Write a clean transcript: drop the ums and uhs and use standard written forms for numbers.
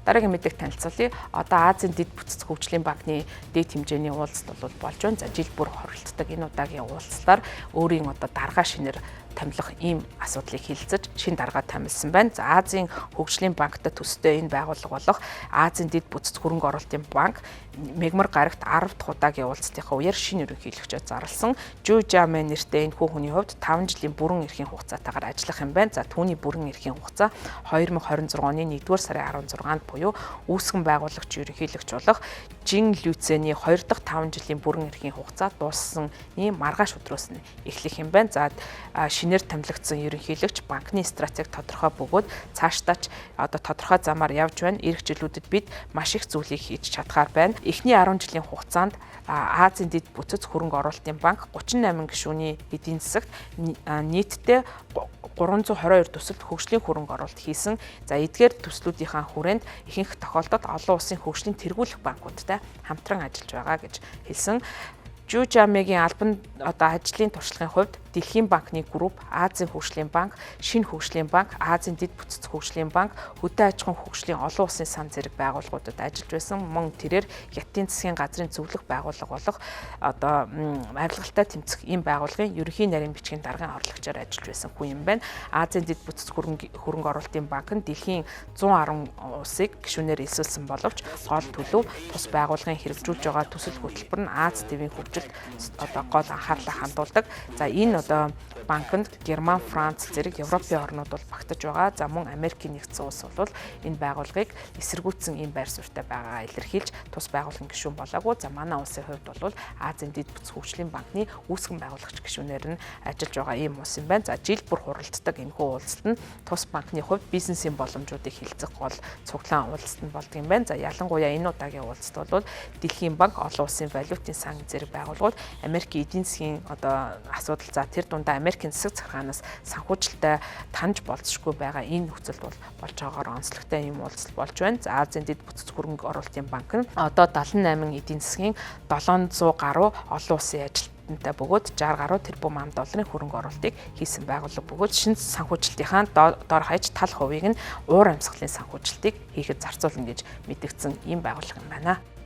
Дараагийн мэдээг танилцуулъя. Одоо Азийн дэд бүтц хөгжлийн банкны дэд хэмжээний уулзалт болж байна. За жил бүр хоригддаг энэ удаагийн уулзалтаар өөрийн одоо дарга шинээр томилох ийм асуудлыг хилцэж шин дарга томилсон байна. За Азийн хөгжлийн банктай төстэй энэ байгууллага болох Азийн дэд бүтц хөрөнгө оруулалтын банк мегмар гарагт 10 дахь удаагийн уулзалтынхаа үеэр шинэ ерөнхийлөгчөд зарласан. Жу Жамэ нэртэй энэ хүний хувьд 5 жилийн бүрэн эрхийн хугацаатаагаар ажиллах юм байна. За түүний бүрэн эрхийн хугацаа 2026 оны 1-р сарын 16-нд буюу үүсгэн байгуулагч ерөнхийлөгч болох Жин Люцэний 2 дахь 5 жилийн бүрэн эрхийн хугацаа дууссан ийм маргааш өдрөөс нь эхлэх юм байна. За шинээр томилогдсон ерөнхийлөгч банкны стратеги тодорхой бөгөөд цаашдаач одоо тодорхой замаар явж байна. Ирэх жилүүдэд бид маш их зүйлийг хийж чадхаар байна. Эхний 10 жилийн хугацаанд Азийн дэд бүтц хөрөнгө оруулалтын банк 38 гишүүний эдийн засагт нийтдээ 322 төсөлд хөгжлийн хөрөнгө оруулалт хийсэн. За эдгээр төслүүдийнхаа хүрээнд ихэнх тохиолдолд олон улсын хөгжлийн тэргүүлэх банкудтай хамтран ажиллаж байгаа гэж хэлсэн. Жу Жамегийн албан одоо ажлын туршлагын хувьд Дэлхийн банкны групп, Азийн хөгжлийн банк, Шинэ хөгжлийн банк, Азийн дэд бүтц хөгжлийн банк, хөдөө аж ахуйн хөгжлийн олон улсын сан зэрэг байгууллагуудад ажиллаж байсан. Мөн тэрээр Хятадын засгийн газрын зөвлөх байгууллага болох одоо авилгалтай тэмцэх ийм байгууллагын ерөнхий нарийн бичгийн даргын орлогчоор ажиллаж байсан хүн юм байна. Азийн дэд бүтц хөрөнгө оруулалтын банк нь дэлхийн 110 улсыг гишүүнээр элсүүлсэн боловч гол төлөв тус байгууллагын хэрэгжүүлж байгаа төсөл хөтөлбөр нь Аз тивийн хөгжилд одоо гол анхаарлаа хандуулдаг. За энэ одоо банкнд Герман, Франц зэрэг Европын орнууд бол багтаж байгаа. За мөн Америкийн нэгдсэн улс бол энэ байгууллагыг эсэргүүцсэн ийм байр суурьтай байгаагаа илэрхийлж тус байгууллагын гишүүн болоогүй. За манай улсын хувьд бол Азийн дэд бүтц хөгжлийн банкны үүсгэн байгуулагч гишүүнээр нь ажиллаж байгаа ийм улс юм байна. За жил бүр хуралддаг энэхүү уулзалт нь тус банкны хувьд бизнесийн боломжуудыг хилцэх гол цуглаан уулзалт нь болдог юм байна. За ялангуяа энэ удаагийн уулзалт бол Дэлхийн банк, олон улсын валютын сан зэрэг байгууллагууд Америкийн эдийн засгийн одоо асуудал за тэр дундаа Америкийн засаг захиргаанаас санхүүжилттай таньж болцсохгүй байгаа энэ нөхцөлд бол болж байгаагаар онцлогтой юм уулзалт болж байна. За Азийн дэд бүтц хөрөнгө оруулалтын банк нь одоо 78 эдийн засгийн 700 гаруй олон улсын ажилтнтай бөгөөд 60 гаруй тэрбум ам долларын хөрөнгө оруулалтыг хийсэн байгууллага бөгөөд шинэ санхүүжилтийнхаа дор хаяж тал хувийг нь уур амьсгалын санхүүжилтийг хийхэд зарцуулна гэж мэдгдсэн ийм байгууллага юм байна.